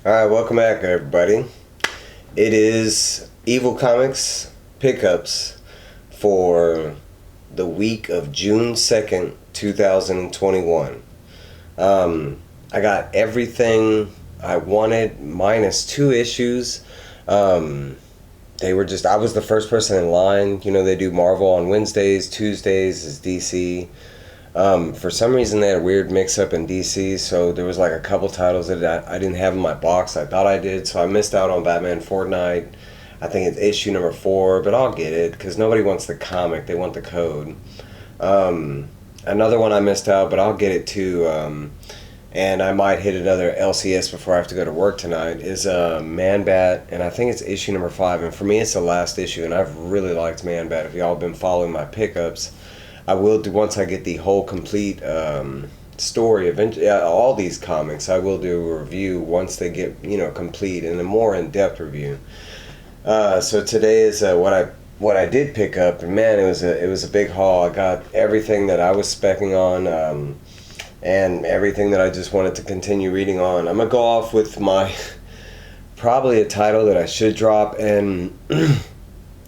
Alright, welcome back everybody. It is Evil Comics pickups for the week of June 2nd, 2021. I got everything I wanted minus 2 issues. I was the first person in line. You know, they do Marvel on Wednesdays, Tuesdays is DC. For some reason they had a weird mix-up in DC, so there was like a couple titles that I didn't have in my box. I thought I did, so I missed out on Batman Fortnite. I think it's issue number 4, but I'll get it, because nobody wants the comic, they want the code. Another one I missed out, but I'll get it too, and I might hit another LCS before I have to go to work tonight, is Man-Bat, and I think it's issue number 5, and for me it's the last issue, and I've really liked Man-Bat. If y'all have been following my pickups, I will do, once I get the whole complete story, eventually, all these comics, I will do a review once they get, complete, and a more in-depth review. So today is what I did pick up, and man, it was a big haul. I got everything that I was specking on, and everything that I just wanted to continue reading on. I'm gonna go off with my probably a title that I should drop, and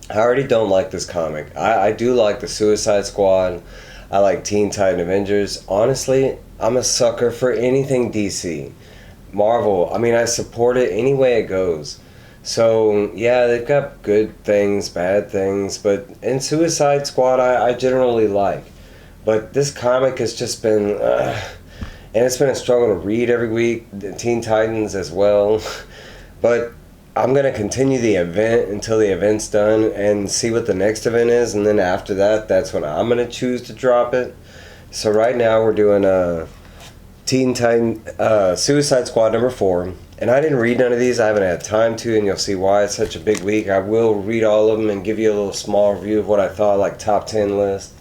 I already don't like this comic. I do like the Suicide Squad. I like Teen Titan Avengers. Honestly, I'm a sucker for anything DC. Marvel, I mean, I support it any way it goes. So, yeah, they've got good things, bad things, but in Suicide Squad, I generally like. But this comic has just been, and it's been a struggle to read every week. The Teen Titans as well. But I'm going to continue the event until the event's done and see what the next event is, and then after that, that's when I'm going to choose to drop it. So right now we're doing Teen Titan Suicide Squad number 4, and I didn't read none of these. I haven't had time to, and you'll see why it's such a big week. I will read all of them and give you a little small review of what I thought, like top 10 list.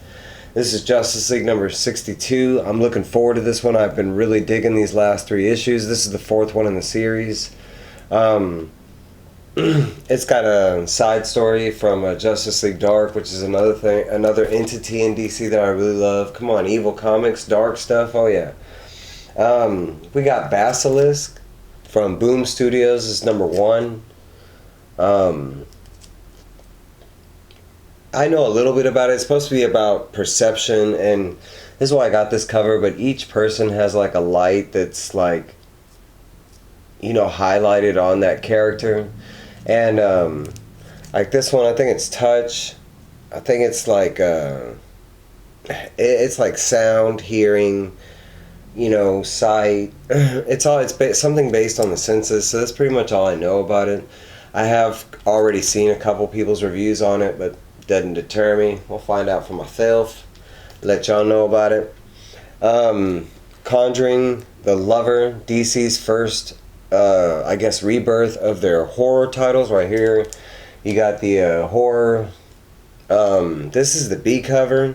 This is Justice League number 62. I'm looking forward to this one. I've been really digging these last 3 issues. This is the 4th one in the series. It's got a side story from Justice League Dark, which is another entity in DC that I really love. Come on, Evil Comics, dark stuff, oh yeah. We got Basilisk from Boom Studios, this is number 1. I know a little bit about it. It's supposed to be about perception, and this is why I got this cover, but each person has like a light that's like, highlighted on that character. And like this one, I think it's touch. I think it's like it's like sound, hearing, sight. It's something based on the senses. So that's pretty much all I know about it. I have already seen a couple people's reviews on it, but doesn't deter me. We'll find out for myself. Let y'all know about it. Conjuring the Lover, DC's first rebirth of their horror titles right here. You got the horror. This is the B cover.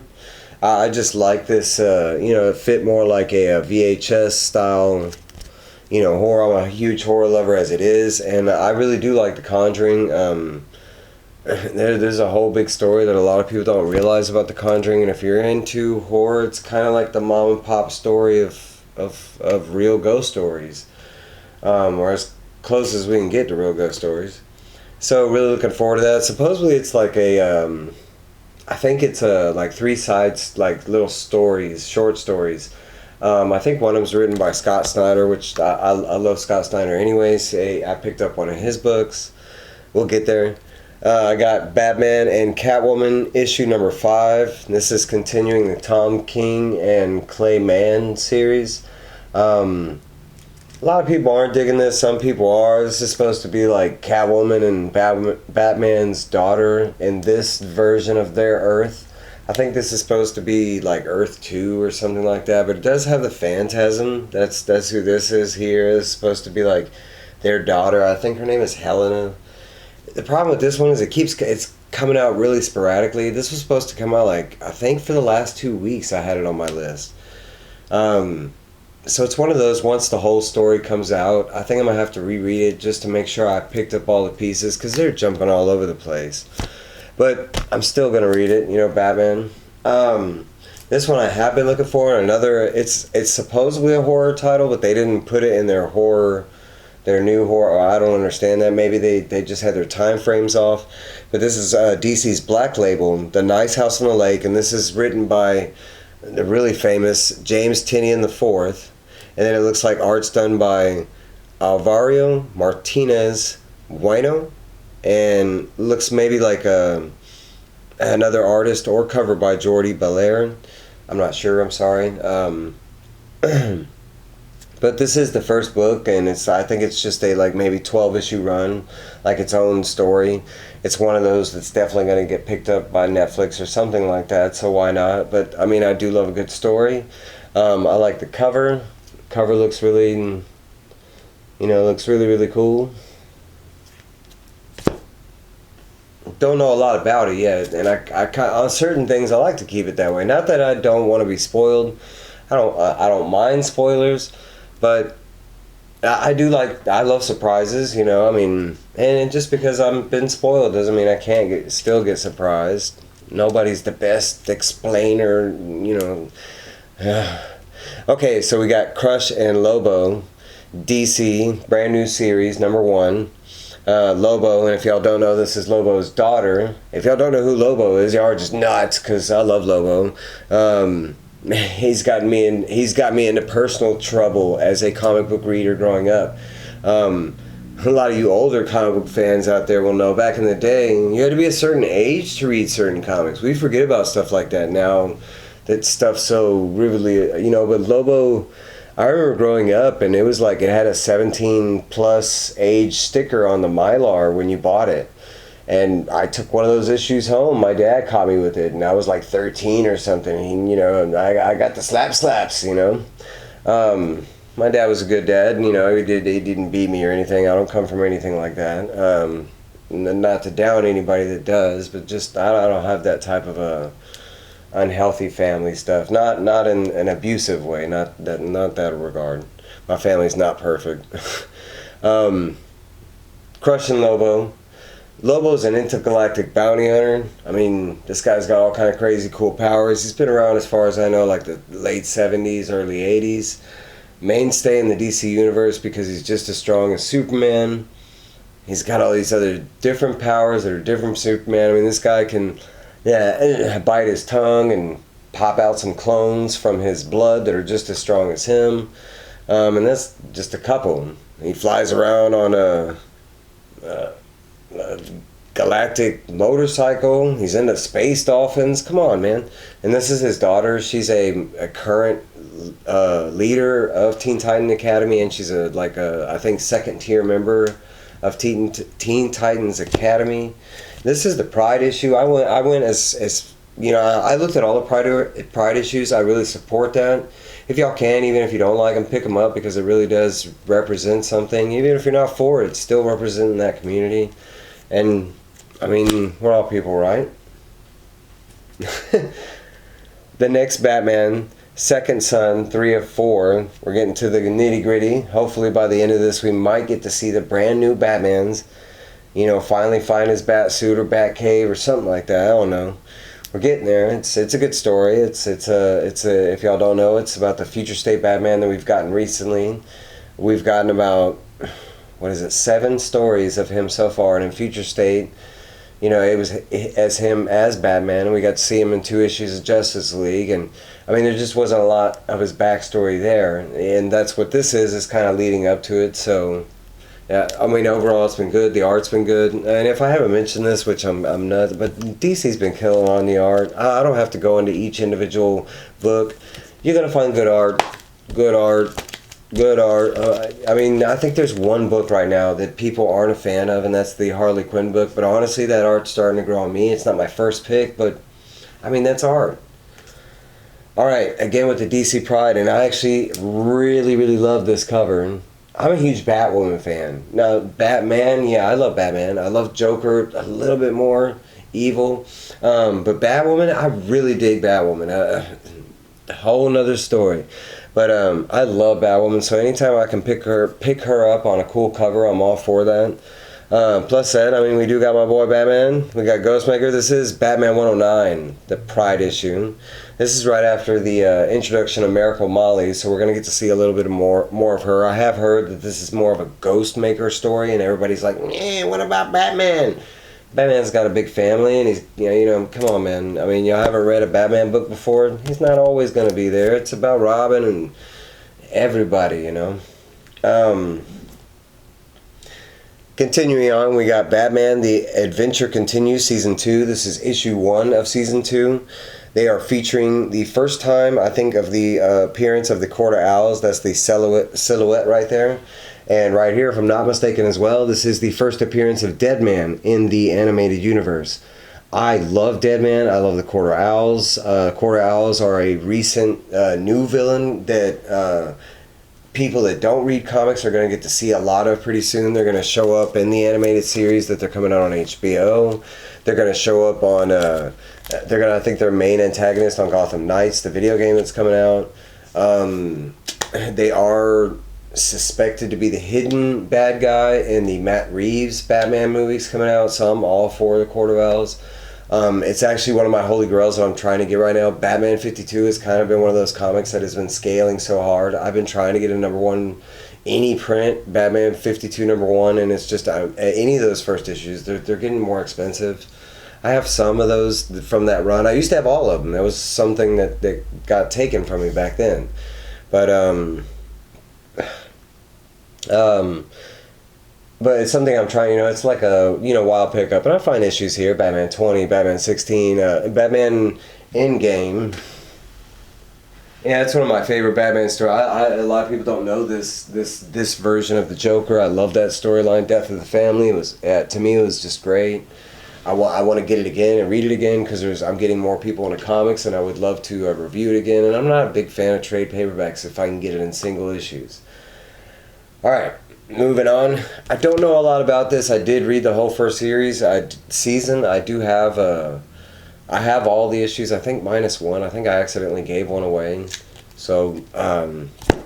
I just like this. It fit more like a VHS style, horror. I'm a huge horror lover as it is, and I really do like The Conjuring. There's a whole big story that a lot of people don't realize about The Conjuring, and if you're into horror, it's kind of like the mom and pop story of real ghost stories. Or as close as we can get to real ghost stories. So really looking forward to that. Supposedly it's like I think it's like 3 sides, like little stories, short stories. I think one of them's written by Scott Snyder, which I love Scott Snyder anyways. I picked up one of his books. We'll get there. I got Batman and Catwoman issue number 5. This is continuing the Tom King and Clay Mann series. A lot of people aren't digging this. Some people are. This is supposed to be like Catwoman and Batman's daughter in this version of their Earth. I think this is supposed to be like Earth 2 or something like that. But it does have the Phantasm. That's who this is here. It's supposed to be like their daughter. I think her name is Helena. The problem with this one is it's coming out really sporadically. This was supposed to come out like, I think for the last 2 weeks I had it on my list. So it's one of those, once the whole story comes out, I think I'm going to have to reread it just to make sure I picked up all the pieces, because they're jumping all over the place. But I'm still going to read it, Batman. This one I have been looking for. It's supposedly a horror title, but they didn't put it in their horror their new horror. I don't understand that. Maybe they just had their time frames off. But this is DC's Black Label, The Nice House on the Lake, and this is written by the really famous James Tynion IV. And then it looks like art's done by Alvaro Martinez Bueno, and looks maybe like another artist, or cover by Jordi Belair. I'm not sure. I'm sorry. But this is the first book, and I think it's just a like maybe 12-issue run, like its own story. It's one of those that's definitely going to get picked up by Netflix or something like that. So why not? But I mean, I do love a good story. I like the cover. Cover looks really, looks really, really cool. Don't know a lot about it yet, and I on certain things I like to keep it that way. Not that I don't want to be spoiled. I don't mind spoilers, but I love surprises. I mean, and just because I've been spoiled doesn't mean I can't still get surprised. Nobody's the best explainer. Okay, so we got Crush and Lobo, DC, brand new series, #1. Lobo, and if y'all don't know, this is Lobo's daughter. If y'all don't know who Lobo is, y'all are just nuts, because I love Lobo. He's got me into personal trouble as a comic book reader growing up. A lot of you older comic book fans out there will know back in the day, you had to be a certain age to read certain comics. We forget about stuff like that now. That stuff's so vividly, but Lobo, I remember growing up, and it was like it had a 17 plus age sticker on the Mylar when you bought it. And I took one of those issues home. My dad caught me with it, and I was like 13 or something. And I got the slaps. My dad was a good dad. He didn't beat me or anything. I don't come from anything like that. Not to down anybody that does, but just I don't have that type of unhealthy family stuff. Not in an abusive way. Not that regard. My family's not perfect. Crushing Lobo. Lobo's an intergalactic bounty hunter. I mean, this guy's got all kind of crazy cool powers. He's been around, as far as I know, like the late 70s, early 80s. Mainstay in the DC universe because he's just as strong as Superman. He's got all these other different powers that are different from Superman. I mean, this guy can bite his tongue and pop out some clones from his blood that are just as strong as him. And that's just a couple. He flies around on a galactic motorcycle. He's into space dolphins. Come on, man. And this is his daughter. She's a current leader of Teen Titan Academy, and she's I think second tier member of Teen Titans Academy. This is the Pride issue. I went as I looked at all the Pride issues. I really support that. If y'all can, even if you don't like them, pick them up, because it really does represent something. Even if you're not for it, it's still representing that community. And I mean, we're all people, right? The next Batman, Second Son, 3 of 4. We're getting to the nitty gritty. Hopefully by the end of this, we might get to see the brand new Batmans. Finally find his bat suit or bat cave or something like that. I don't know. We're getting there. It's a good story. It's if y'all don't know, it's about the future state Batman that we've gotten recently. We've gotten about 7 stories of him so far, and in future state, it was as him as Batman, and we got to see him in 2 issues of Justice League, and I mean, there just wasn't a lot of his backstory there, and that's what this is kind of leading up to it. So yeah, I mean, overall it's been good. The art's been good, and if I haven't mentioned this, which I'm not, but DC's been killing on the art. I don't have to go into each individual book. You're gonna find good art. I mean, I think there's one book right now that people aren't a fan of, and that's the Harley Quinn book. But honestly, that art's starting to grow on me. It's not my first pick, but I mean, that's art. Alright, again with the DC Pride, and I actually really, really love this cover. I'm a huge Batwoman fan. Now, Batman, yeah, I love Batman. I love Joker a little bit more, evil. But Batwoman, I really dig Batwoman. A whole nother story. But I love Batwoman, so anytime I can pick her up on a cool cover, I'm all for that. Plus that, I mean, we do got my boy Batman. We got Ghostmaker. This is Batman 109, the Pride issue. This is right after the introduction of Miracle Molly, so we're going to get to see a little bit more of her. I have heard that this is more of a Ghostmaker story, and everybody's like, yeah, what about Batman? Batman's got a big family, and he's, come on, man. I mean, y'all haven't read a Batman book before? He's not always going to be there. It's about Robin and everybody, Continuing on, we got Batman, The Adventure Continues, Season 2. This is issue 1 of Season 2. They are featuring the first time, I think, of the appearance of the Court of Owls. That's the silhouette right there. And right here, if I'm not mistaken as well, this is the first appearance of Deadman in the animated universe. I love Deadman. I love the Court of Owls. Court of Owls are a recent new villain that people that don't read comics are going to get to see a lot of pretty soon. They're going to show up in the animated series that they're coming out on HBO. They're going to show up on, I think their main antagonist on Gotham Knights, the video game that's coming out. They are suspected to be the hidden bad guy in the Matt Reeves Batman movies coming out, so I'm all for the Court of Owls. It's actually one of my holy grails that I'm trying to get right now. Batman 52 has kind of been one of those comics that has been scaling so hard. I've been trying to get a #1 any print, Batman 52 #1, and it's just any of those first issues, they're getting more expensive. I have some of those from that run. I used to have all of them. That was something that got taken from me back then. But but it's something I'm trying, it's like a, wild pickup. And I find issues here, Batman 20, Batman 16, Batman Endgame. Yeah, it's one of my favorite Batman stories. A lot of people don't know this version of the Joker. I love that storyline, Death of the Family. It was, to me, it was just great. I want to get it again and read it again because I'm getting more people into comics, and I would love to review it again. And I'm not a big fan of trade paperbacks if I can get it in single issues. All right. Moving on, I don't know a lot about this. I did read the whole first season. I do have I have all the issues. I think -1. I think I accidentally gave one away. So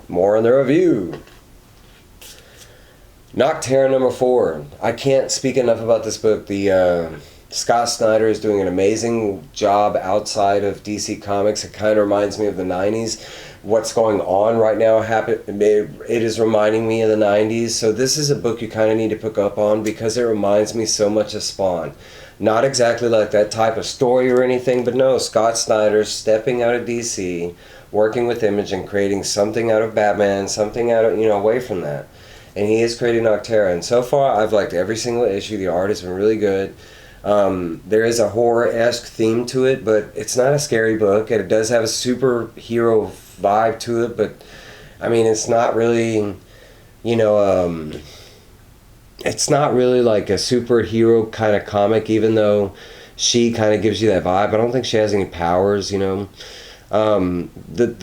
more in the review. Nocterra #4. I can't speak enough about this book. The Scott Snyder is doing an amazing job outside of DC Comics. It kind of reminds me of the 90s. What's going on right now it is reminding me of the 90s. So this is a book you kind of need to pick up on because it reminds me so much of Spawn. Not exactly like that type of story or anything, but no, Scott Snyder stepping out of DC, working with Image and creating something out of Batman, something out of, away from that. And he is creating Nocterra, and so far I've liked every single issue. The art has been really good. There is a horror-esque theme to it, but it's not a scary book. It does have a superhero vibe to it, but I mean, it's not really, it's not really like a superhero kind of comic, even though she kind of gives you that vibe. I don't think she has any powers, The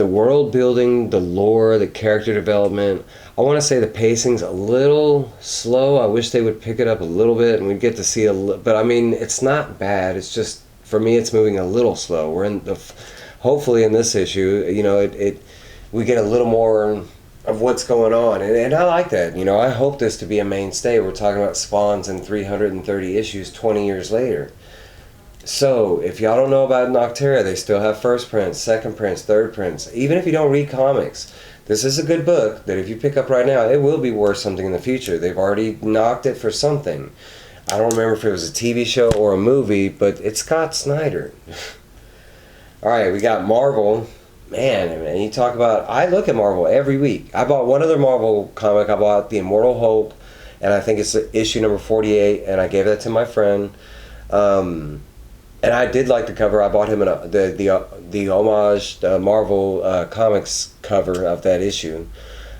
world building, the lore, the character development, I want to say the pacing's a little slow. I wish they would pick it up a little bit and we'd get to see but I mean, it's not bad. It's just, for me, it's moving a little slow. We're in hopefully in this issue, we get a little more of what's going on, and I like that. I hope this to be a mainstay. We're talking about Spawns in 330 issues 20 years later. So if y'all don't know about Nocterra, they still have first prints, second prints, third prints. Even if you don't read comics, this is a good book that if you pick up right now, it will be worth something in the future. They've already knocked it for something. I don't remember if it was a TV show or a movie, but it's Scott Snyder. Alright, we got Marvel. Man, you talk about, I look at Marvel every week. I bought one other Marvel comic. I bought The Immortal Hulk, and I think it's issue number 48, and I gave that to my friend. And I did like the cover. I bought him the homage Marvel comics cover of that issue.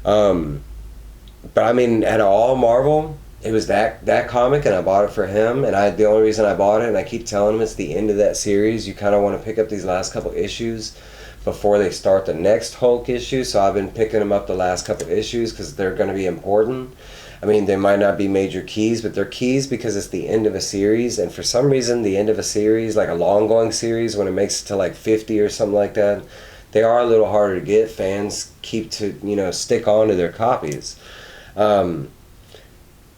But I mean, at all Marvel, it was that comic, and I bought it for him. And the only reason I bought it, and I keep telling him, it's the end of that series. You kind of want to pick up these last couple issues before they start the next Hulk issue. So I've been picking them up the last couple issues because they're going to be important. I mean, they might not be major keys, but they're keys because it's the end of a series. And for some reason, the end of a series, like a long-going series, when it makes it to like 50 or something like that, they are a little harder to get. Fans keep to, stick on to their copies.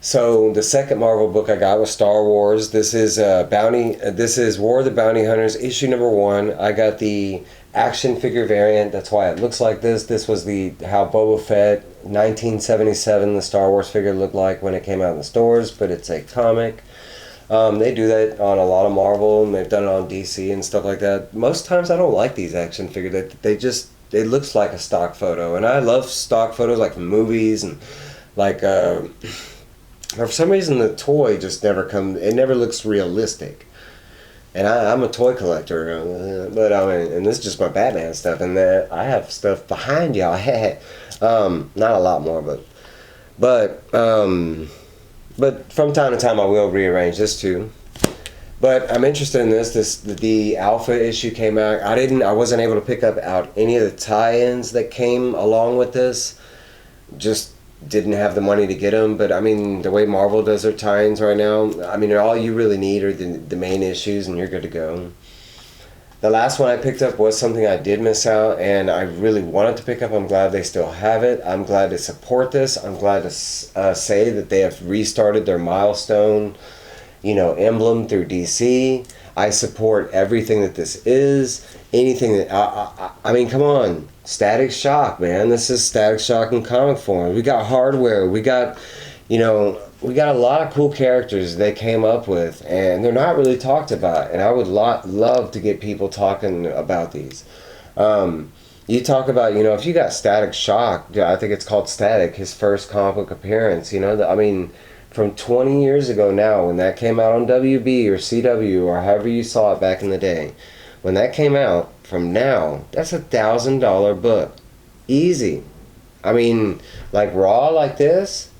So the second Marvel book I got was Star Wars. This is Bounty. This is War of the Bounty Hunters, issue number 1. I got the action figure variant. That's why it looks like this. This was the how Boba Fett 1977 the Star Wars figure looked like when it came out in the stores, but it's a comic. They do that on a lot of Marvel, and they've done it on DC and stuff like that. Most times I don't like these action figures. It looks like a stock photo, and I love stock photos like from movies and like. For some reason, the toy just never comes. It never looks realistic. And I'm a toy collector, but I mean, and this is just my Batman stuff, and I have stuff behind y'all. Not a lot more, but from time to time I will rearrange this too. But I'm interested in this. The Alpha issue came out. I wasn't able to pick up out any of the tie-ins that came along with this. Just didn't have the money to get them, but I mean, the way Marvel does their tie-ins right now, I mean, all you really need are the main issues and you're good to go. The last one I picked up was something I did miss out and I really wanted to pick up. I'm glad they still have it. I'm glad to support this. I'm glad to say that they have restarted their milestone, emblem through DC. I support everything that this is. Anything that, I mean, come on. Static Shock, man. This is Static Shock in comic form. We got Hardware. We got, we got a lot of cool characters they came up with, and they're not really talked about. And I would love to get people talking about these. You talk about, if you got Static Shock, I think it's called Static, his first comic book appearance, I mean, from 20 years ago now, when that came out on WB or CW or however you saw it back in the day, when that came out, from now, that's $1,000 book. Easy. I mean, like raw like this,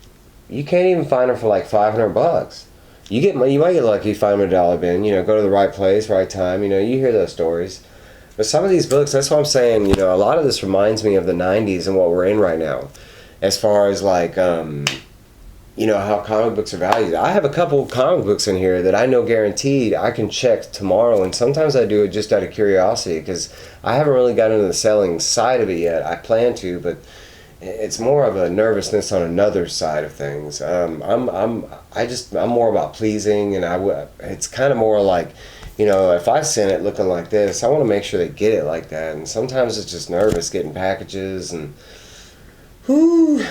you can't even find them for like $500. You might get lucky, find them at a dollar bin, go to the right place, right time, you hear those stories. But some of these books, that's what I'm saying, a lot of this reminds me of the 90s and what we're in right now. As far as like, how comic books are valued. I have a couple of comic books in here that I know guaranteed I can check tomorrow, and sometimes I do it just out of curiosity because I haven't really gotten into the selling side of it yet. I plan to, but it's more of a nervousness on another side of things. I'm more about pleasing, and it's kind of more like, if I send it looking like this, I want to make sure they get it like that, and sometimes it's just nervous getting packages and whoo.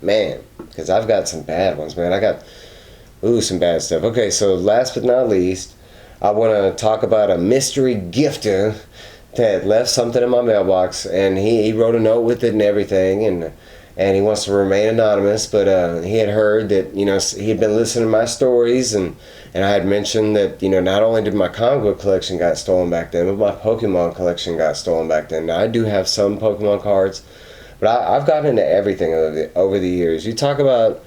Man, because I've got some bad ones, man. I got, some bad stuff. Okay, so last but not least, I want to talk about a mystery gifter that left something in my mailbox, and he wrote a note with it and everything, and he wants to remain anonymous, but he had heard that, he had been listening to my stories, and I had mentioned that, not only did my comic book collection got stolen back then, but my Pokemon collection got stolen back then. Now, I do have some Pokemon cards, but I've gotten into everything over the years. You talk about,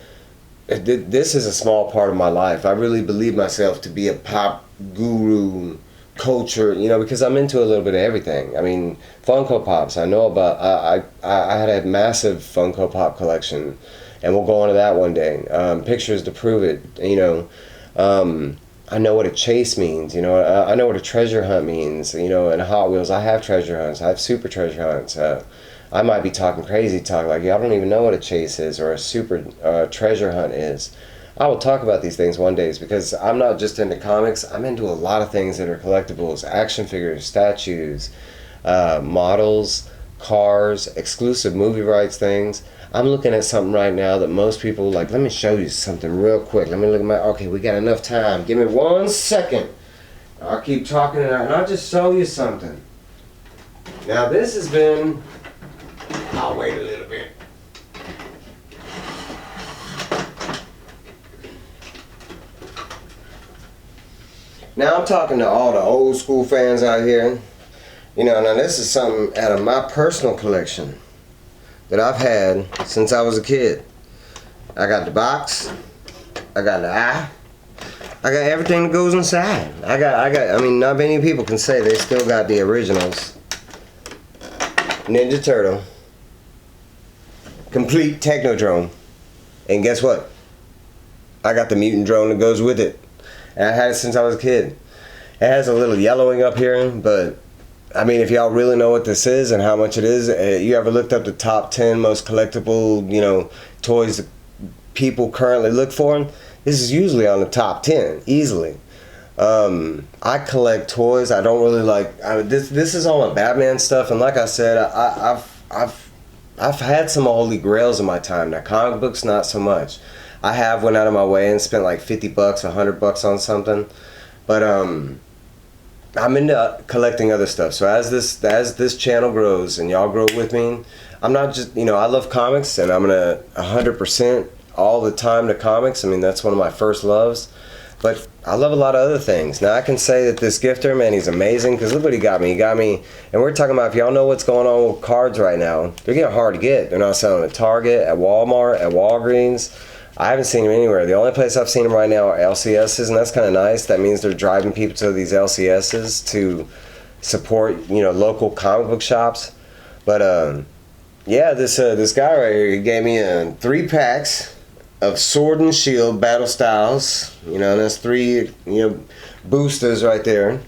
this is a small part of my life. I really believe myself to be a pop guru culture, because I'm into a little bit of everything. I mean, Funko Pops, I know about, I had a massive Funko Pop collection, and we'll go into that one day. Pictures to prove it, I know what a chase means, I know what a treasure hunt means, and Hot Wheels, I have treasure hunts, I have super treasure hunts. I might be talking crazy talk like, y'all don't even know what a chase is or a super treasure hunt is. I will talk about these things one day because I'm not just into comics. I'm into a lot of things that are collectibles, action figures, statues, models, cars, exclusive movie rights things. I'm looking at something right now that most people like. Let me show you something real quick. Let me look at okay, we got enough time. Give me 1 second. I'll keep talking and I'll just show you something. Now this has been, I'll wait a little bit. Now I'm talking to all the old school fans out here. Now this is something out of my personal collection that I've had since I was a kid. I got the box, I got the eye, I got everything that goes inside. I mean, not many people can say they still got the originals. Ninja Turtle, complete Technodrome, and guess what? I got the mutant drone that goes with it. And I had it since I was a kid. It has a little yellowing up here, but I mean, if y'all really know what this is and how much it is, you ever looked up the top 10 most collectible, toys people currently look for, this is usually on the top 10 easily. I collect toys. I don't really like this is all my Batman stuff, and like I said, I've had some holy grails in my time. Now comic books, not so much. I have went out of my way and spent like $50, $100 on something, but I'm into collecting other stuff. So as this channel grows and y'all grow with me, I'm not just, I love comics, and I'm gonna 100% all the time to comics. I mean, that's one of my first loves. But I love a lot of other things. Now I can say that this gifter, man, he's amazing, because look what he got me. He got me, and we're talking about, if y'all know what's going on with cards right now, they're getting hard to get. They're not selling at Target, at Walmart, at Walgreens. I haven't seen them anywhere. The only place I've seen them right now are LCSs, and that's kind of nice. That means they're driving people to these LCSs to support, local comic book shops. But yeah, this guy right here, he gave me 3 packs of Sword and Shield Battle Styles, and that's 3 boosters right there,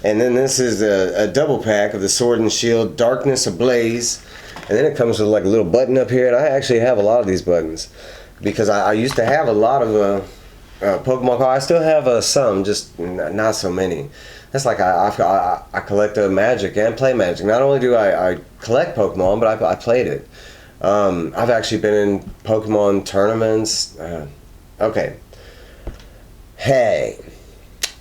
and then this is a double pack of the Sword and Shield Darkness Ablaze, and then it comes with like a little button up here, and I actually have a lot of these buttons because I used to have a lot of Pokemon cards. I still have some, just not so many. That's like I collect Magic and play Magic. Not only do I collect Pokemon, but I played it. I've actually been in Pokemon tournaments. Okay. Hey.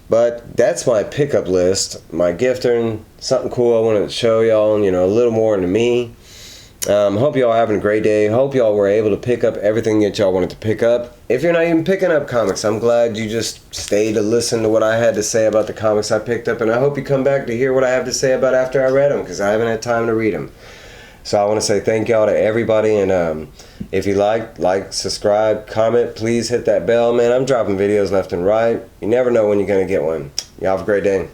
But that's my pickup list. My gifting. Something cool I wanted to show y'all. A little more into me. Hope y'all having a great day. Hope y'all were able to pick up everything that y'all wanted to pick up. If you're not even picking up comics, I'm glad you just stayed to listen to what I had to say about the comics I picked up. And I hope you come back to hear what I have to say about after I read them, because I haven't had time to read them. So I want to say thank y'all to everybody, and if you like, subscribe, comment, please hit that bell, man. I'm dropping videos left and right. You never know when you're going to get one. Y'all have a great day.